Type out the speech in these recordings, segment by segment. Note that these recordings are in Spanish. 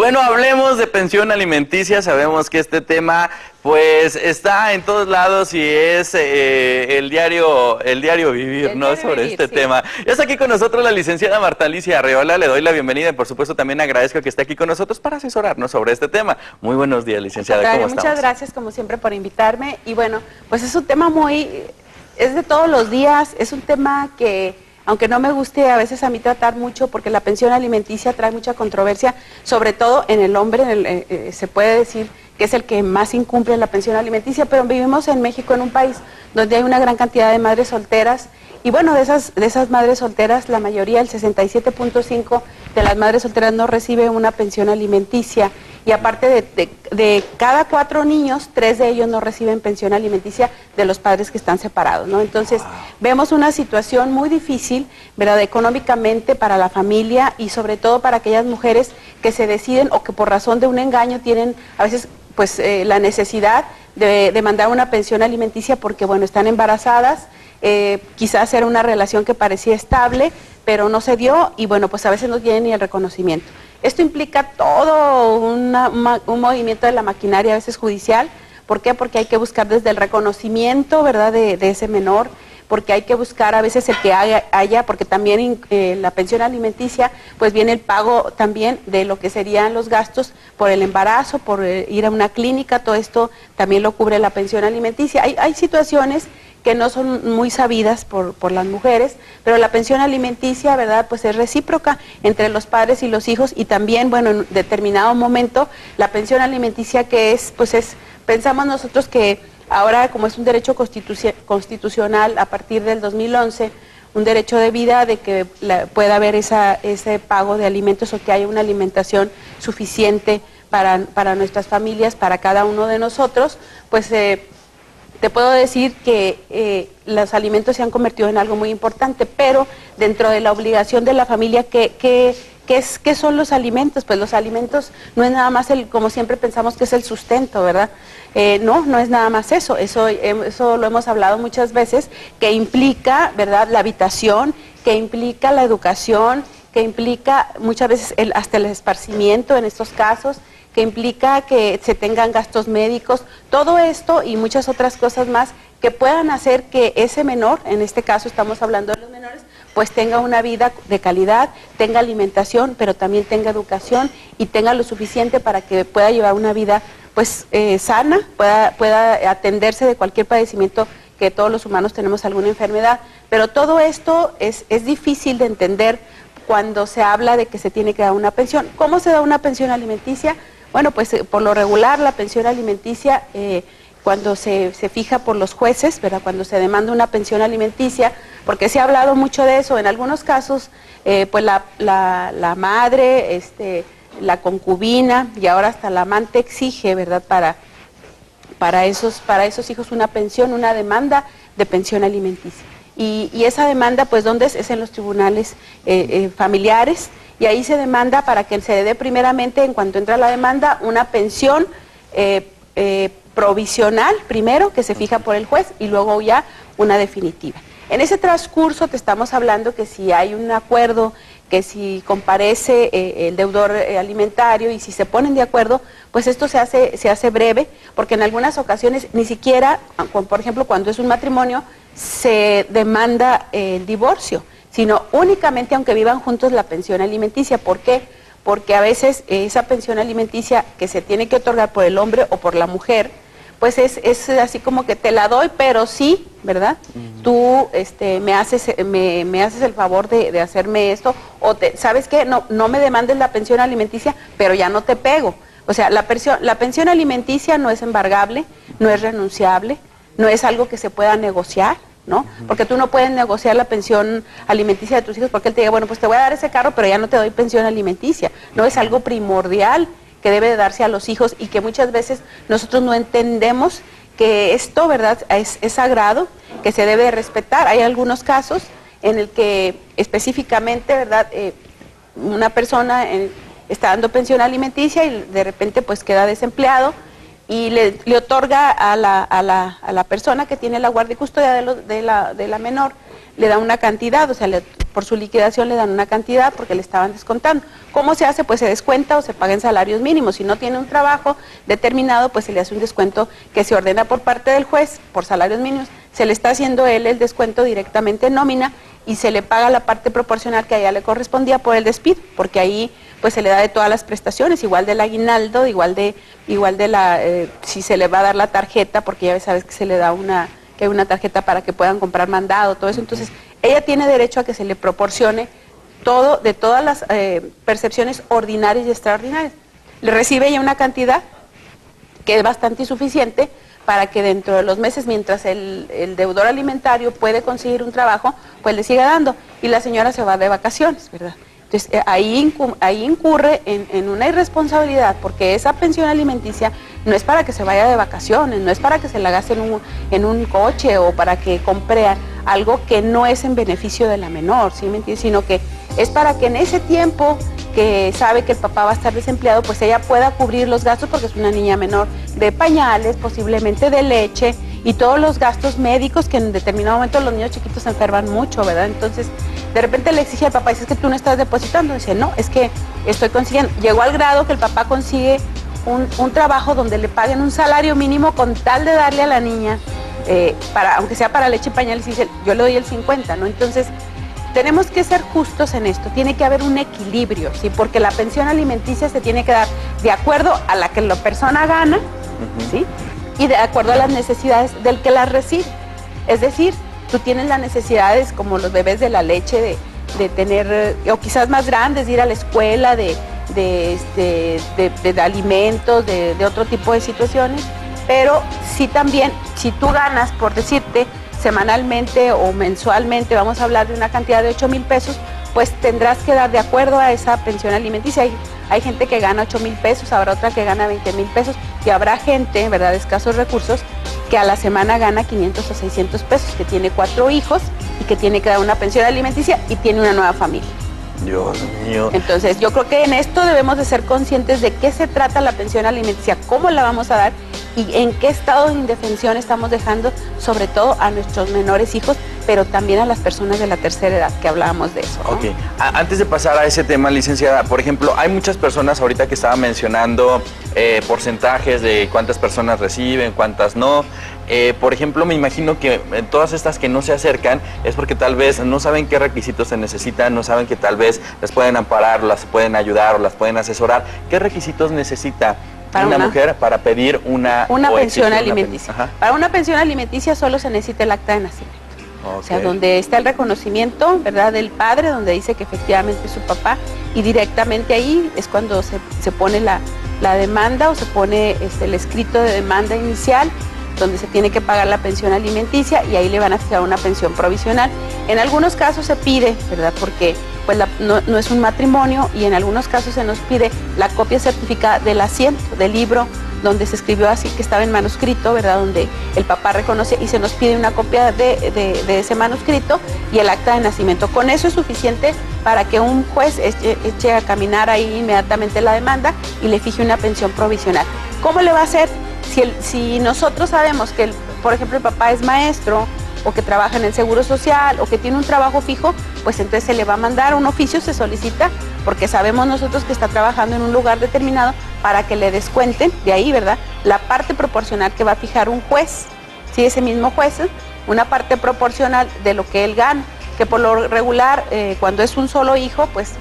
bueno, hablemos de pensión alimenticia. Sabemos que este tema pues está en todos lados y es el diario vivir, ¿no? Sobre este tema. Ya está aquí con nosotros la licenciada Marta Alicia Arreola. Le doy la bienvenida y por supuesto también agradezco que esté aquí con nosotros para asesorarnos sobre este tema. Muy buenos días, licenciada. ¿Cómo estamos? Muchas gracias como siempre por invitarme. Y bueno, pues es un tema es de todos los días, es un tema que, aunque no me guste a veces a mí tratar mucho, porque la pensión alimenticia trae mucha controversia, sobre todo en el hombre, se puede decir que es el que más incumple la pensión alimenticia, pero vivimos en México, en un país donde hay una gran cantidad de madres solteras, y bueno, de esas madres solteras, la mayoría, el 67.5% de las madres solteras no recibe una pensión alimenticia, y aparte de cada 4 niños, 3 de ellos no reciben pensión alimenticia de los padres que están separados, ¿no? Entonces, vemos una situación muy difícil, ¿verdad?, económicamente para la familia y sobre todo para aquellas mujeres que se deciden o que por razón de un engaño tienen a veces pues la necesidad de mandar una pensión alimenticia porque, bueno, están embarazadas, quizás era una relación que parecía estable, pero no se dio y, bueno, pues a veces no tienen ni el reconocimiento. Esto implica todo un movimiento de la maquinaria, a veces judicial. ¿Por qué? Porque hay que buscar desde el reconocimiento, ¿verdad?, de ese menor, porque hay que buscar a veces el que haya, porque también la pensión alimenticia, pues viene el pago también de lo que serían los gastos por el embarazo, por ir a una clínica, todo esto también lo cubre la pensión alimenticia. Hay situaciones que no son muy sabidas por las mujeres, pero la pensión alimenticia, ¿verdad?, pues es recíproca entre los padres y los hijos, y también, bueno, en determinado momento, la pensión alimenticia que pensamos nosotros que ahora, como es un derecho constitucional a partir del 2011, un derecho de vida, de que pueda haber ese pago de alimentos o que haya una alimentación suficiente para nuestras familias, para cada uno de nosotros, pues te puedo decir que los alimentos se han convertido en algo muy importante, pero dentro de la obligación de la familia, ¿qué son los alimentos? Pues los alimentos no es nada más como siempre pensamos que es el sustento, ¿verdad? No es nada más eso. Eso lo hemos hablado muchas veces, que implica, ¿verdad?, la habitación, que implica la educación, que implica muchas veces hasta el esparcimiento en estos casos, que implica que se tengan gastos médicos, todo esto y muchas otras cosas más que puedan hacer que ese menor, en este caso estamos hablando de los menores, pues tenga una vida de calidad, tenga alimentación, pero también tenga educación y tenga lo suficiente para que pueda llevar una vida pues sana, pueda atenderse de cualquier padecimiento, que todos los humanos tenemos alguna enfermedad, pero todo esto es difícil de entender cuando se habla de que se tiene que dar una pensión. ¿Cómo se da una pensión alimenticia? Bueno, pues por lo regular la pensión alimenticia, cuando se fija por los jueces, ¿verdad?, cuando se demanda una pensión alimenticia, porque se ha hablado mucho de eso, en algunos casos, pues la madre, la concubina y ahora hasta la amante exige, ¿verdad?, para esos hijos una pensión, una demanda de pensión alimenticia. Y esa demanda, pues, ¿dónde es? Es en los tribunales familiares, y ahí se demanda para que se dé primeramente, en cuanto entra la demanda, una pensión provisional, primero, que se fija por el juez, y luego ya una definitiva. En ese transcurso te estamos hablando que si hay un acuerdo, que si comparece el deudor alimentario y si se ponen de acuerdo, pues esto se hace breve, porque en algunas ocasiones ni siquiera, por ejemplo, cuando es un matrimonio, se demanda el divorcio, sino únicamente aunque vivan juntos la pensión alimenticia. ¿Por qué? Porque a veces esa pensión alimenticia que se tiene que otorgar por el hombre o por la mujer, pues es así como que te la doy, pero sí, ¿verdad? Tú me haces el favor de hacerme esto, o ¿sabes qué? No me demandes la pensión alimenticia, pero ya no te pego. O sea, la pensión alimenticia no es embargable, no es renunciable, no es algo que se pueda negociar, ¿no? Porque tú no puedes negociar la pensión alimenticia de tus hijos porque él te diga, bueno, pues te voy a dar ese carro, pero ya no te doy pensión alimenticia. No, es algo primordial que debe de darse a los hijos y que muchas veces nosotros no entendemos que esto, ¿verdad?, es sagrado, que se debe respetar. Hay algunos casos en el que específicamente, ¿verdad?, una persona está dando pensión alimenticia y de repente pues queda desempleado y le otorga a la persona que tiene la guardia y custodia de la menor, le da una cantidad, o sea, por su liquidación le dan una cantidad porque le estaban descontando. ¿Cómo se hace? Pues se descuenta o se paga en salarios mínimos. Si no tiene un trabajo determinado, pues se le hace un descuento que se ordena por parte del juez por salarios mínimos. Se le está haciendo él el descuento directamente en nómina y se le paga la parte proporcional que a ella le correspondía por el despido, porque ahí pues se le da de todas las prestaciones, igual del aguinaldo, igual de la, si se le va a dar la tarjeta, porque ya sabes que se le da que hay una tarjeta para que puedan comprar mandado, todo eso. Entonces, ella tiene derecho a que se le proporcione todo, de todas las percepciones ordinarias y extraordinarias. Le recibe ella una cantidad que es bastante insuficiente para que dentro de los meses, mientras el deudor alimentario puede conseguir un trabajo, pues le siga dando. Y la señora se va de vacaciones, ¿verdad? Entonces, ahí incurre en una irresponsabilidad, porque esa pensión alimenticia no es para que se vaya de vacaciones, no es para que se la gaste en un coche o para que compre algo que no es en beneficio de la menor, ¿sí me entiendes? Sino que es para que en ese tiempo que sabe que el papá va a estar desempleado, pues ella pueda cubrir los gastos, porque es una niña menor, de pañales, posiblemente de leche, y todos los gastos médicos que en determinado momento los niños chiquitos se enferman mucho, ¿verdad? Entonces, de repente le exige al papá, dice, es que tú no estás depositando. Dice, no, es que estoy consiguiendo. Llegó al grado que el papá consigue un trabajo donde le paguen un salario mínimo con tal de darle a la niña, aunque sea para leche y pañales, y dice, yo le doy el 50, ¿no? Entonces, tenemos que ser justos en esto, tiene que haber un equilibrio, ¿sí? Porque la pensión alimenticia se tiene que dar de acuerdo a la que la persona gana, ¿sí? Y de acuerdo a las necesidades del que la recibe. Es decir, tú tienes las necesidades como los bebés de la leche, de tener, o quizás más grandes, de ir a la escuela, de alimentos, de otro tipo de situaciones, pero sí también, si tú ganas, por decirte, semanalmente o mensualmente, vamos a hablar de una cantidad de 8,000 pesos, pues tendrás que dar de acuerdo a esa pensión alimenticia. Hay gente que gana 8,000 pesos, habrá otra que gana 20,000 pesos, y habrá gente, ¿verdad?, de escasos recursos, que a la semana gana 500 o 600 pesos, que tiene 4 hijos y que tiene que dar una pensión alimenticia y tiene una nueva familia. Dios mío. Entonces, yo creo que en esto debemos de ser conscientes de qué se trata la pensión alimenticia, cómo la vamos a dar y en qué estado de indefensión estamos dejando, sobre todo a nuestros menores hijos, pero también a las personas de la tercera edad, que hablábamos de eso, ¿no? Ok. Antes de pasar a ese tema, licenciada, por ejemplo, hay muchas personas ahorita que estaban mencionando porcentajes de cuántas personas reciben, cuántas no. Por ejemplo, me imagino que todas estas que no se acercan es porque tal vez no saben qué requisitos se necesitan, no saben que tal vez les pueden amparar, las pueden ayudar o las pueden asesorar. ¿Qué requisitos necesita una mujer para pedir una pensión alimenticia? Para una pensión alimenticia solo se necesita el acta de nacimiento. Okay. O sea, donde está el reconocimiento, ¿verdad?, del padre, donde dice que efectivamente es su papá, y directamente ahí es cuando se pone la demanda, o se pone el escrito de demanda inicial, donde se tiene que pagar la pensión alimenticia, y ahí le van a fijar una pensión provisional. En algunos casos se pide, ¿verdad?, porque pues no es un matrimonio, y en algunos casos se nos pide la copia certificada del asiento, del libro donde se escribió así, que estaba en manuscrito, ¿verdad?, donde el papá reconoce, y se nos pide una copia de ese manuscrito y el acta de nacimiento. Con eso es suficiente para que un juez eche a caminar ahí inmediatamente la demanda y le fije una pensión provisional. ¿Cómo le va a hacer? Si nosotros sabemos que, por ejemplo, el papá es maestro, o que trabaja en el Seguro Social, o que tiene un trabajo fijo, pues entonces se le va a mandar un oficio, se solicita, porque sabemos nosotros que está trabajando en un lugar determinado, para que le descuenten de ahí, ¿verdad?, la parte proporcional que va a fijar un juez, ¿sí?, ese mismo juez, una parte proporcional de lo que él gana, que por lo regular, cuando es un solo hijo, pues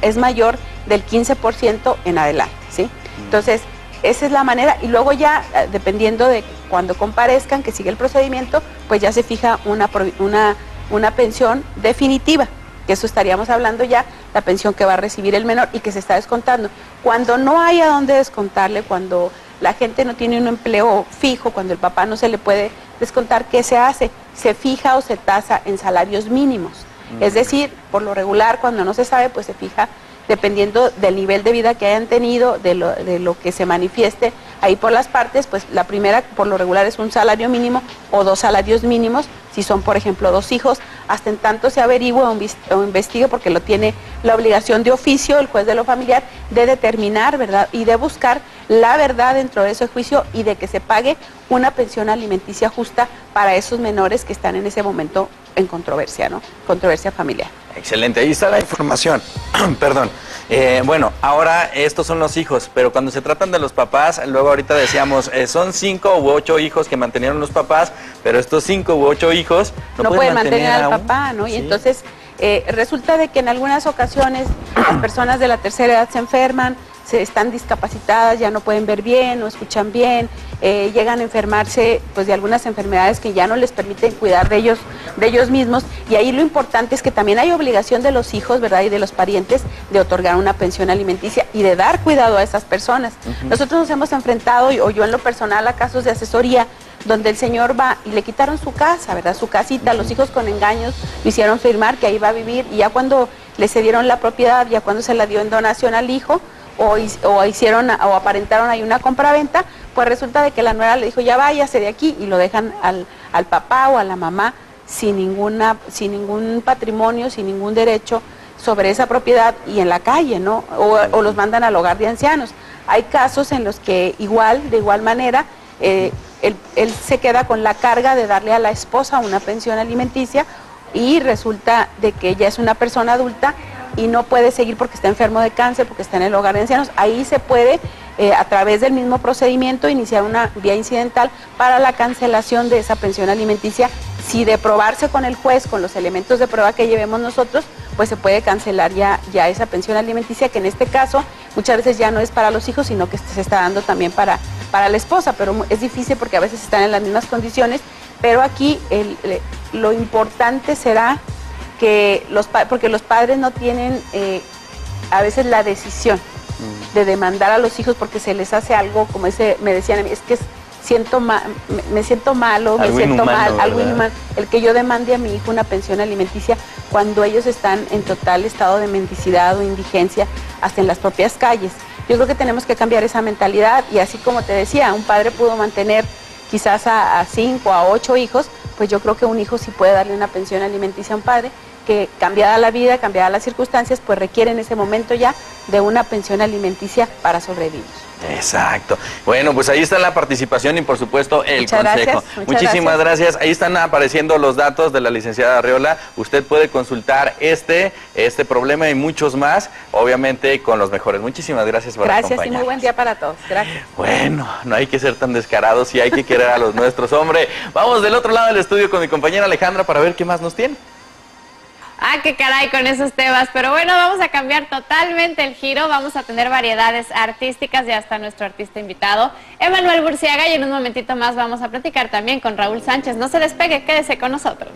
es mayor del 15% en adelante, ¿sí? Entonces, esa es la manera, y luego ya, dependiendo de cuando comparezcan, que sigue el procedimiento, pues ya se fija una pensión definitiva, que eso estaríamos hablando ya, la pensión que va a recibir el menor y que se está descontando. Cuando no hay a dónde descontarle, cuando la gente no tiene un empleo fijo, cuando el papá no se le puede descontar, ¿qué se hace? Se fija o se tasa en salarios mínimos. Es decir, por lo regular, cuando no se sabe, pues se fija dependiendo del nivel de vida que hayan tenido, de lo que se manifieste ahí por las partes. Pues la primera, por lo regular, es un salario mínimo o 2 salarios mínimos, si son, por ejemplo, 2 hijos, hasta en tanto se averigüe o investigue, porque lo tiene la obligación de oficio el juez de lo familiar, de determinar, ¿verdad?, y de buscar la verdad dentro de ese juicio, y de que se pague una pensión alimenticia justa para esos menores que están en ese momento en controversia, ¿no? Controversia familiar. Excelente, ahí está la información. Perdón. Bueno, ahora estos son los hijos, pero cuando se tratan de los papás, luego ahorita decíamos, son 5 u 8 hijos que mantenieron los papás, pero estos 5 u 8 hijos no pueden mantener al papá, ¿no? Sí. Y entonces resulta de que en algunas ocasiones las personas de la tercera edad se enferman, se están discapacitadas, ya no pueden ver bien, no escuchan bien, llegan a enfermarse pues de algunas enfermedades que ya no les permiten cuidar de ellos mismos, y ahí lo importante es que también hay obligación de los hijos, ¿verdad?, y de los parientes de otorgar una pensión alimenticia y de dar cuidado a esas personas. Nosotros nos hemos enfrentado, o yo en lo personal, a casos de asesoría donde el señor va y le quitaron su casa, ¿verdad?, su casita, los hijos con engaños lo hicieron firmar que ahí va a vivir, y ya cuando le cedieron la propiedad, ya cuando se la dio en donación al hijo, o aparentaron ahí una compraventa, pues resulta de que la nuera le dijo, ya váyase de aquí, y lo dejan al papá o a la mamá sin ningún patrimonio, sin ningún derecho sobre esa propiedad y en la calle, ¿no? O los mandan al hogar de ancianos. Hay casos en los que de igual manera, él se queda con la carga de darle a la esposa una pensión alimenticia, y resulta de que ella es una persona adulta y no puede seguir porque está enfermo de cáncer, porque está en el hogar de ancianos. Ahí se puede, a través del mismo procedimiento, iniciar una vía incidental para la cancelación de esa pensión alimenticia. Si de probarse con el juez, con los elementos de prueba que llevemos nosotros, pues se puede cancelar ya esa pensión alimenticia, que en este caso muchas veces ya no es para los hijos, sino que se está dando también para la esposa, pero es difícil porque a veces están en las mismas condiciones. Pero aquí lo importante será que porque los padres no tienen a veces la decisión de demandar a los hijos porque se les hace algo, como me decían a mí, es que me siento malo, me siento mal, algo inhumano, el que yo demande a mi hijo una pensión alimenticia cuando ellos están en total estado de mendicidad o indigencia, hasta en las propias calles. Yo creo que tenemos que cambiar esa mentalidad, y así como te decía, un padre pudo mantener quizás a 5, a 8 hijos, pues yo creo que un hijo sí puede darle una pensión alimenticia a un padre, que cambiada la vida, cambiadas las circunstancias, pues requiere en ese momento ya de una pensión alimenticia para sobrevivir. Exacto. Bueno, pues ahí está la participación y por supuesto el Muchas consejo. Muchísimas gracias. Ahí están apareciendo los datos de la licenciada Arreola. Usted puede consultar este problema y muchos más, obviamente con los mejores. Muchísimas gracias por acompañarnos. Gracias y muy buen día para todos. Gracias. Bueno, no hay que ser tan descarados y hay que querer a los nuestros. Hombre, vamos del otro lado del estudio con mi compañera Alejandra para ver qué más nos tiene. Ah, qué caray con esos temas, pero bueno, vamos a cambiar totalmente el giro, vamos a tener variedades artísticas, ya está nuestro artista invitado, Emanuel Burciaga, y en un momentito más vamos a platicar también con Raúl Sánchez. No se despegue, quédese con nosotros.